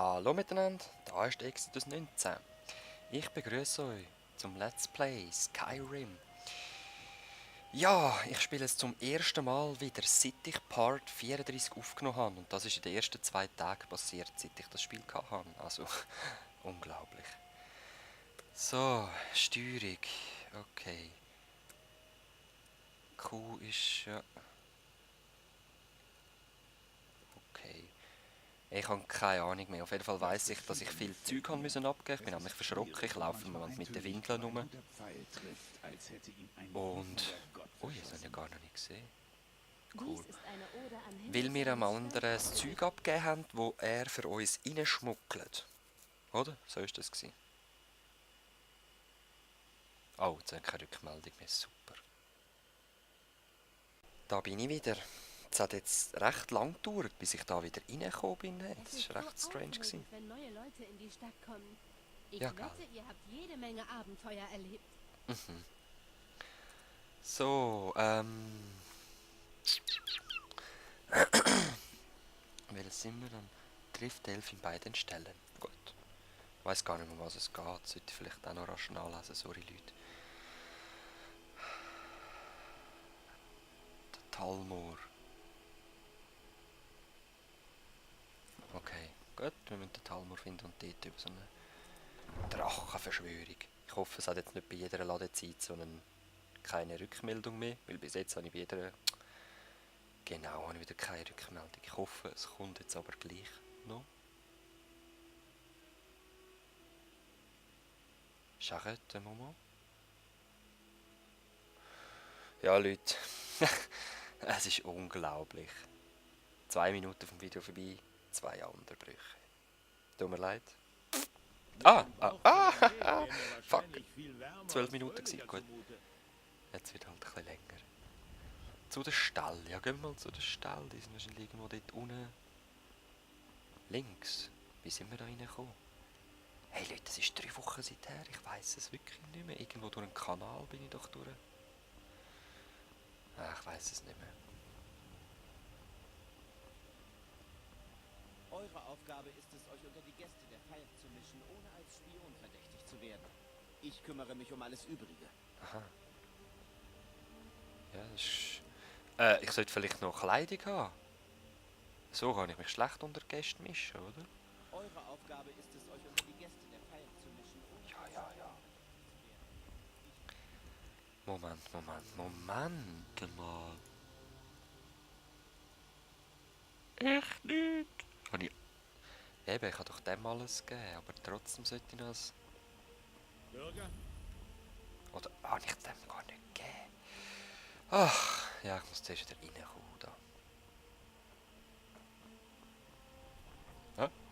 Hallo miteinander, da ist Exodus 19. Ich begrüße euch zum Let's Play Skyrim. Ja, ich spiele es zum ersten Mal wieder, seit ich Part 34 aufgenommen habe. Und das ist in den ersten 2 Tagen passiert, seit ich das Spiel hatte. Also, unglaublich. So, Steuerung. Okay. Q ist ja... Okay. Ich habe keine Ahnung mehr. Auf jeden Fall weiss ich, dass ich viel Zeug haben müssen abgeben. Ich bin nämlich verschrocken. Ich laufe im Moment mit den Windeln rum. Und... Ui, das habe ich ja gar noch nicht gesehen. Cool. Weil wir einem anderen das Zeug abgegeben haben, das er für uns reinschmuggelt. Oder? So war das. Oh, jetzt habe ich keine Rückmeldung mehr. Super. Da bin ich wieder. Es hat jetzt recht lang gedauert, bis ich da wieder reingekommen bin. Das war recht strange gewesen. Wenn neue Leute in die Stadt kommen. Ich Ja, wette, geil. ihr habt jede Menge Abenteuer erlebt. So, welches sind wir dann? Trifft 11 in beiden Stellen. Gut. Ich weiss gar nicht mehr, um was es geht. Sollte ich vielleicht auch noch rasch nachlesen. Sorry, Leute. Der Talmor. Okay, gut. Wir müssen den Talmor finden und dort über so eine Drachenverschwörung. Ich hoffe, es hat jetzt nicht bei jeder Ladezeit so keine Rückmeldung mehr. Weil bis jetzt habe ich bei jeder... Genau, habe ich wieder keine Rückmeldung. Ich hoffe, es kommt jetzt aber gleich noch. Charrette, Moment. Ja, Leute. Es ist unglaublich. 2 Minuten vom Video vorbei, 2 Unterbrüche. Tut mir leid. Fuck. 12 Minuten gewesen, gut. Jetzt wird halt ein bisschen länger. Zu der Stall. Ja, gehen wir mal zu der Stall. Die sind wahrscheinlich irgendwo dort unten. Links. Wie sind wir da reingekommen? Hey Leute, das ist 3 Wochen seither. Ich weiss es wirklich nicht mehr. Irgendwo durch einen Kanal bin ich doch durch. Ich weiss es nicht mehr. Eure Aufgabe ist es, euch unter die Gäste der Feier zu mischen, ohne als Spion verdächtig zu werden. Ich kümmere mich um alles Übrige. Aha. Ja, das ist... ich sollte vielleicht noch Kleidung haben. So kann ich mich schlecht unter die Gäste mischen, oder? Eure Aufgabe ist es, euch unter die Gäste der Feier zu mischen, ohne Ja, als ja, Spion ja. verdächtig zu werden. Moment mal. Echt nicht? Habe ich... Eben, ich habe doch dem alles gegeben, aber trotzdem sollte ich noch das... Bürger? Oder habe ich dem gar nicht gegeben? Ach, ja, ich muss zuerst wieder reinkommen da.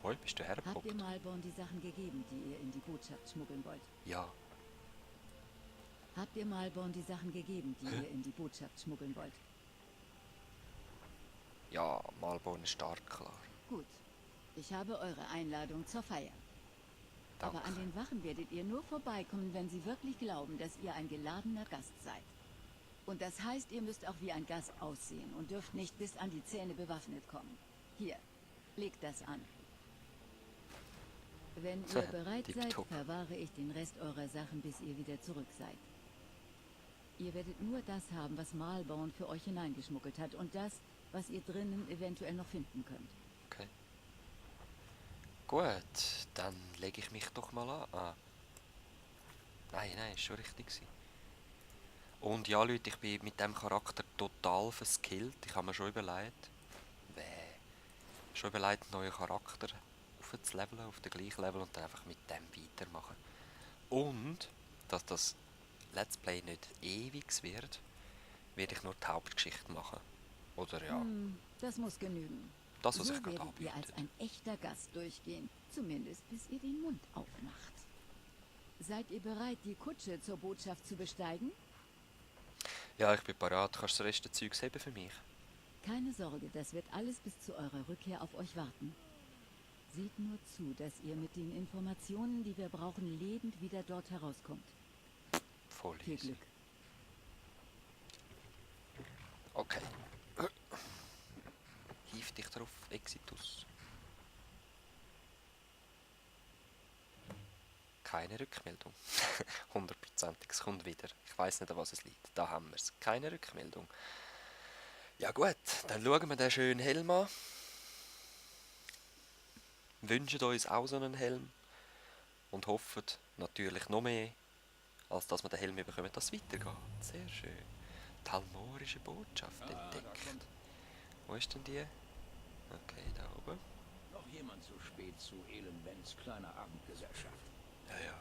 Hoi, bist du Habt ihr hergeguckt? Malborn die Sachen gegeben, die ihr in die Botschaft schmuggeln wollt? Ja. Habt ihr Malborn die Sachen gegeben, die ihr in die Botschaft schmuggeln wollt? Ja, Malborn ist stark, klar. Gut. Ich habe eure Einladung zur Feier. Danke. Aber an den Wachen werdet ihr nur vorbeikommen, wenn sie wirklich glauben, dass ihr ein geladener Gast seid. Und das heißt, ihr müsst auch wie ein Gast aussehen und dürft nicht bis an die Zähne bewaffnet kommen. Hier, legt das an. Wenn ihr bereit seid, Tipptopp. verwahre ich den Rest eurer Sachen, bis ihr wieder zurück seid. Ihr werdet nur das haben, was Malborn für euch hineingeschmuggelt hat und das, was ihr drinnen eventuell noch finden könnt. Okay. Gut, dann lege ich mich doch mal an. Nein, ist schon richtig gewesen. Und ja, Leute, ich bin mit dem Charakter total verskillt. Ich habe mir schon überlegt, einen neuen Charakter aufzuleveln, auf den gleichen Level und dann einfach mit dem weitermachen. Und, dass das Let's Play nicht ewig wird, werde ich nur die Hauptgeschichte machen. Oder ja, Das muss genügen. das, was So ich gerade werdet ihr als anbiete. ein echter Gast durchgehen, zumindest bis ihr den Mund aufmacht. Seid ihr bereit, die Kutsche zur Botschaft zu besteigen? Ja, ich bin parat. Kannst du das Rest des Zeugs haben für mich? Keine Sorge, das wird alles bis zu eurer Rückkehr auf euch warten. Seht nur zu, dass ihr mit den Informationen, die wir brauchen, lebend wieder dort herauskommt. Voll Viel easy. Glück. Okay. Hief dich drauf, Exitus. Keine Rückmeldung. 100%, es kommt wieder. Ich weiß nicht, an was es liegt. Da haben wir es. Keine Rückmeldung. Ja gut, dann schauen wir den schönen Helm an. Wünschen uns auch so einen Helm. Und hoffen natürlich noch mehr, als dass wir den Helm bekommen, dass es weitergeht. Sehr schön. Talmorische Botschaft entdeckt. Wo ist denn die? Okay, da oben. Noch jemand so spät zu Elenvens kleiner Abendgesellschaft. Ja, ja.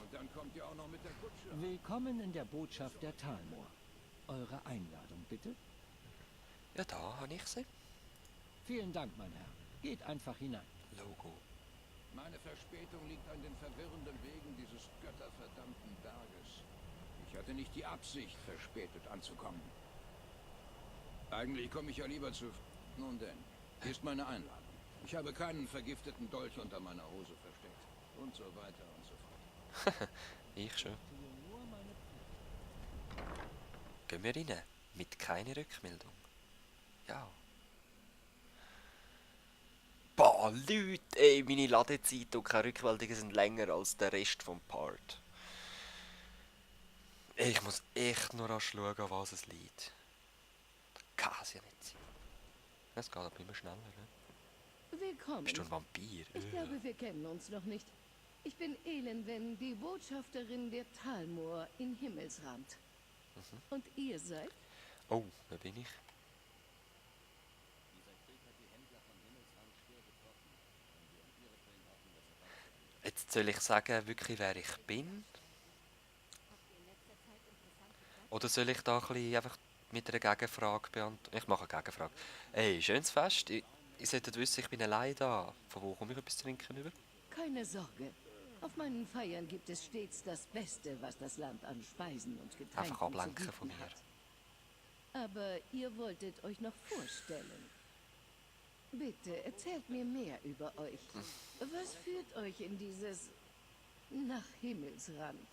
Und dann kommt ihr auch noch mit der Kutsche. Willkommen in der Botschaft der Talmor. Eure Einladung, bitte? Ja, da habe ich sie. Vielen Dank, mein Herr. Geht einfach hinein. Logo. Meine Verspätung liegt an den verwirrenden Wegen dieses götterverdammten Berges. Ich hatte nicht die Absicht, verspätet anzukommen. Eigentlich komme ich ja lieber zu... Nun denn, hier ist meine Einladung. Ich habe keinen vergifteten Dolch unter meiner Hose versteckt. Und so weiter und so fort. Ich schon. Gehen wir rein. Mit keiner Rückmeldung. Ja. Boah, Leute, ey, meine Ladezeit und keine Rückmeldungen sind länger als der Rest vom Part. Ich muss echt nur anschauen, an was es liegt. Das kann es ja nicht sein. Es geht aber immer schneller, ne? Willkommen. Bist du ein Vampir? Ich glaube, wir kennen uns noch nicht. Ich bin Elenwen, die Botschafterin der Talmor in Himmelsrand. Und ihr seid? Oh, wer bin ich? Jetzt soll ich sagen, wirklich, wer ich bin? Oder soll ich da ein bisschen einfach mit einer Gegenfrage beantworten? Ich mache eine Gegenfrage. Hey, schönes Fest. Ihr solltet wissen, ich bin allein da. Von wo komme ich etwas zu trinken über? Keine Sorge. Auf meinen Feiern gibt es stets das Beste, was das Land an Speisen und Getränken Einfach ablenken zu von bieten mir. hat. Aber ihr wolltet euch noch vorstellen. Bitte, erzählt mir mehr über euch. Was führt euch in dieses... nach Himmelsrand?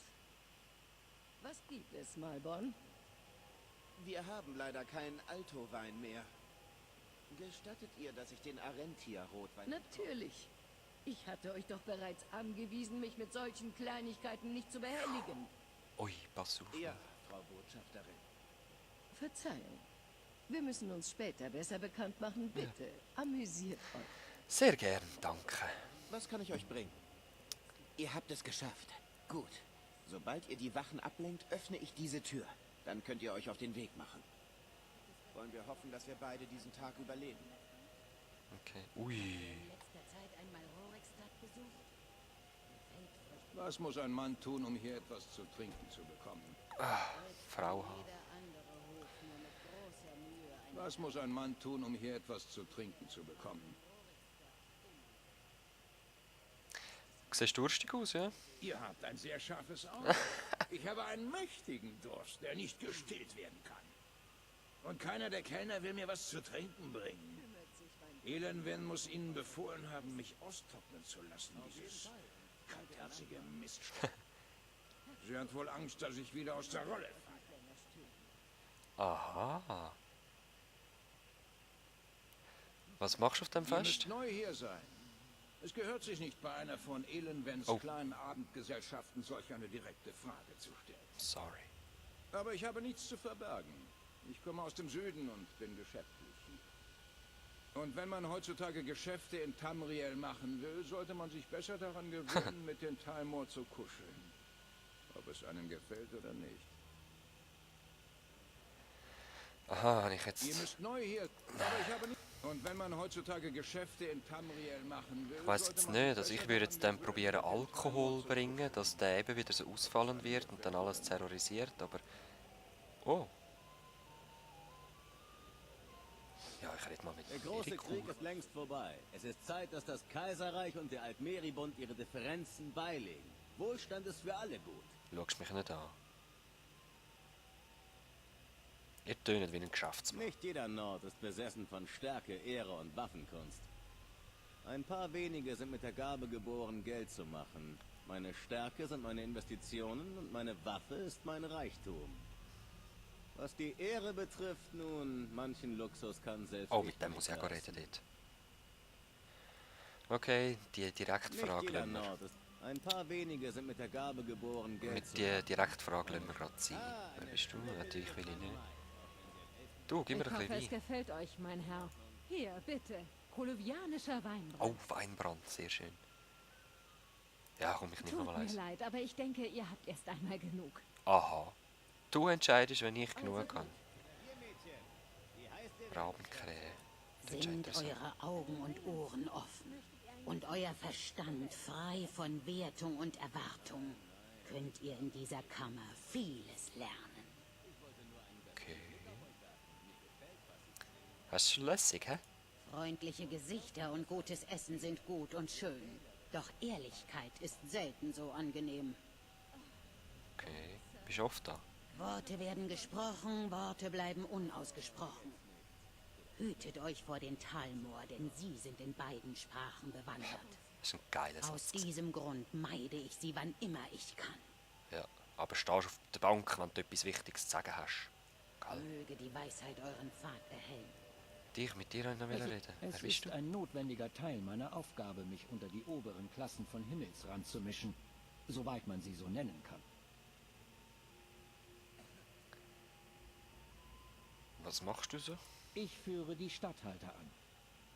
Was gibt es, Malborn? Wir haben leider keinen Alto-Wein mehr. Gestattet ihr, dass ich den Arentia-Rotwein... Natürlich. Ich hatte euch doch bereits angewiesen, mich mit solchen Kleinigkeiten nicht zu behelligen. Ui, pass auf. Ja, Frau Botschafterin. Verzeihung. Wir müssen uns später besser bekannt machen. Bitte, amüsiert euch. Sehr gern, danke. Was kann ich euch bringen? Ihr habt es geschafft. Gut. Sobald ihr die Wachen ablenkt, öffne ich diese Tür. Dann könnt ihr euch auf den Weg machen. Wollen wir hoffen, dass wir beide diesen Tag überleben. Okay. Ui. Was muss ein Mann tun, um hier etwas zu trinken zu bekommen? Frau haben. Was muss ein Mann tun, um hier etwas zu trinken zu bekommen? Siehst durstig aus, ja? Ihr habt ein sehr scharfes Auge. Ich habe einen mächtigen Durst, der nicht gestillt werden kann. Und keiner der Kellner will mir was zu trinken bringen. Elenwen muss ihnen befohlen haben, mich austrocknen zu lassen, dieses kaltherzige Miststück. Sie hat wohl Angst, dass ich wieder aus der Rolle falle. Aha. Was machst du auf dem Ihr Fest? müsst neu hier sein. Es gehört sich nicht bei einer von Elenvens kleinen Abendgesellschaften solch eine direkte Frage zu stellen. Sorry. Aber ich habe nichts zu verbergen. Ich komme aus dem Süden und bin geschäftlich. Und wenn man heutzutage Geschäfte in Tamriel machen will, sollte man sich besser daran gewöhnen, mit den Talmor zu kuscheln. Ob es einem gefällt oder nicht. Aha, habe ich jetzt... Ihr müsst neu hier, aber ich habe nicht... Und wenn man heutzutage Geschäfte in Tamriel machen will... Ich weiss jetzt nicht, also ich würde jetzt dann probieren Alkohol bringen, dass der eben wieder so ausfallen wird und dann alles terrorisiert, aber... Oh. Ja, ich rede mal mit Der große Eriku. Krieg ist längst vorbei. Es ist Zeit, dass das Kaiserreich und der Altmeribund ihre Differenzen beilegen. Wohlstand ist für alle gut. Schaust mich nicht an. Ihr tönt wie ein Geschäftsmann. Nicht jeder Nord ist besessen von Stärke, Ehre und Waffenkunst. Ein paar wenige sind mit der Gabe geboren, Geld zu machen. Meine Stärke sind meine Investitionen und meine Waffe ist mein Reichtum. Was die Ehre betrifft, nun, manchen Luxus kann selbst Oh, ich mit dem nicht muss ich auch leisten. reden dort. Okay, die Direktfrage Nicht jeder lassen wir. Nord ist... Ein paar wenige sind mit der Gabe geboren, Geld Mit zu der Direktfrage lassen wir gerade sein. Wer bist du? Natürlich will ich nicht. Du, gib mir Ich ein hoffe, es bisschen Wein. gefällt euch, mein Herr. Hier, bitte. Koluvianischer Weinbrand. Oh, Weinbrand, sehr schön. Ja, komm, ich nehme Tut mal mir eins. leid, aber ich denke, ihr habt erst einmal genug. Aha. Du entscheidest, wenn ich genug habe. Rabenkrähe. Das ist Sind interessant. eure Augen und Ohren offen und euer Verstand frei von Wertung und Erwartung, könnt ihr in dieser Kammer vieles lernen. Okay. Das ist schon lässig, hä? Freundliche Gesichter und gutes Essen sind gut und schön, doch Ehrlichkeit ist selten so angenehm. Okay. Bist du oft da? Worte werden gesprochen, Worte bleiben unausgesprochen. Hütet euch vor den Talmor, denn sie sind in beiden Sprachen bewandert. Das ist ein geiler Aus Satz. diesem Grund meide ich sie, wann immer ich kann. Ja. Aber stehst auf der Bank, wenn du etwas Wichtiges zu sagen hast. Gell? Möge die Weisheit euren Pfad erhellen. Dich, mit dir wollte ich noch reden. Wer Es bist ist du? ein notwendiger Teil meiner Aufgabe, mich unter die oberen Klassen von Himmelsrand zu mischen, soweit man sie so nennen kann. Was machst du so? Ich führe die Statthalter an.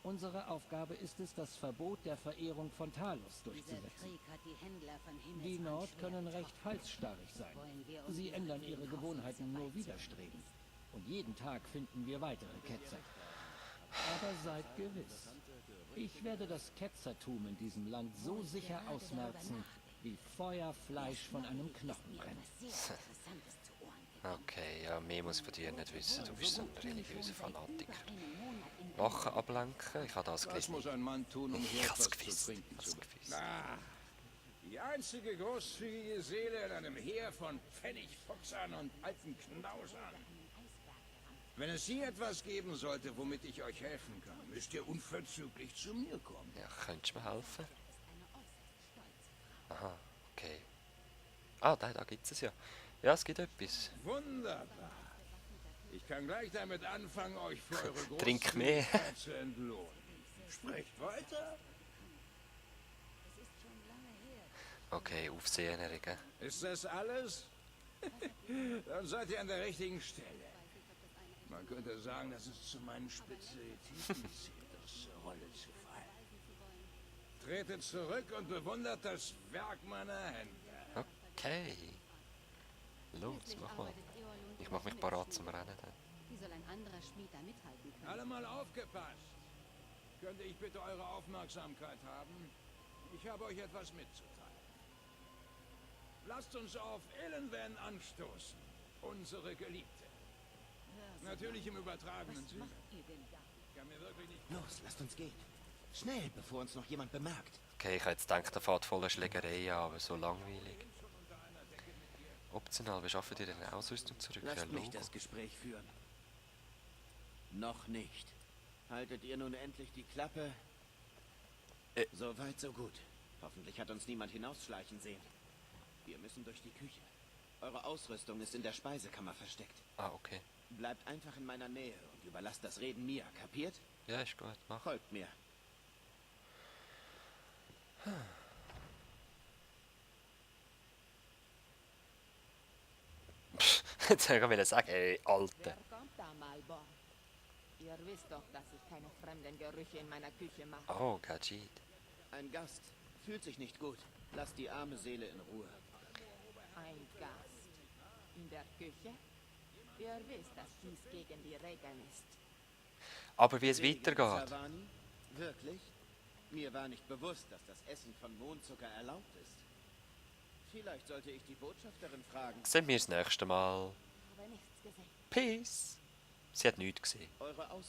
Unsere Aufgabe ist es, das Verbot der Verehrung von Talos Dieser durchzusetzen. Krieg hat die Händler von Himmelsrand Die Nord schwer können recht getroffen. halsstarrig sein. Wollen wir uns Sie ändern ihretwegen ihre hoffen, Gewohnheiten so nur weit zu widerstrebend. Und jeden Tag finden wir weitere Ketzer. Aber seid gewiss, ich werde das Ketzertum in diesem Land so sicher ausmerzen, wie Feuerfleisch von einem Knochen brennt. Was sehr Interessantes zu Ohren gekommen. Okay, ja, mehr muss ich von dir nicht wissen. Du bist so ein religiöser Seit Fanatiker. über einem Monat in Lachen ablenken, ich habe das Was gelesen. muss ein Mann tun, um hier Ich hab's etwas zu gewusst. trinken Ich zu hab's bekommen? gewusst. Ah, die einzige großzügige Seele in einem Heer von Pfennigfuchsern und alten Knausern. Wenn es hier etwas geben sollte, womit ich euch helfen kann, müsst ihr unverzüglich zu mir kommen. Ja, könntest du mir helfen? Aha, okay. Ah, da gibt es ja. Ja, es gibt etwas. Wunderbar. Ich kann gleich damit anfangen, euch für eure Trink mehr. Großzügigkeit zu entlohnen. Sprecht weiter. Okay, Aufsehen erregen. Ist das alles? Dann seid ihr an der richtigen Stelle. Man könnte sagen, dass es zu meinen Spezialitäten zählt, aus der Rolle zu fallen. Tretet zurück und bewundert das Werk meiner Hände. Okay. Los, mach mal. Ich mach mich parat zum Rennen dann. Wie soll ein anderer Schmied da mithalten können? Alle mal aufgepasst. Könnte ich bitte eure Aufmerksamkeit haben? Ich habe euch etwas mitzuteilen. Lasst uns auf Elenwen anstoßen. Unsere Geliebte. Natürlich im übertragenen Sinne. Ich kann mir wirklich nicht... Los, lasst uns gehen. Schnell, bevor uns noch jemand bemerkt. Okay, ich hätte jetzt gedacht, der fährt voller Schlägerei an, aber so langweilig. Optional, wir schaffen dir deine Ausrüstung zurück. Ja, Lasst mich Logo. das Gespräch führen. Noch nicht. Haltet ihr nun endlich die Klappe? So weit, so gut. Hoffentlich hat uns niemand hinausschleichen sehen. Wir müssen durch die Küche. Eure Ausrüstung ist in der Speisekammer versteckt. Ah, okay. Bleibt einfach in meiner Nähe und überlasst das Reden mir, kapiert? Ja, ist gut, mach. Folgt mir. Jetzt wollte ich sagen, ey, Alter. Wer kommt da mal, Bob? Ihr wisst doch, dass ich keine fremden Gerüche in meiner Küche mache. Oh, Gajit. Ein Gast. Fühlt sich nicht gut. Lasst die arme Seele in Ruhe. Ein Gast. In der Küche? Ihr wisst, dass dies gegen die Regeln ist. Aber wie es Wegen weitergeht. Savani? Wirklich? Mir war nicht bewusst, dass das Essen von Mondzucker erlaubt ist. Vielleicht sollte ich die Botschafterin fragen. Sehen wir das nächste Mal. Ich habe nichts gesehen. Peace. Sie hat nichts gesehen. Eure Auswahl.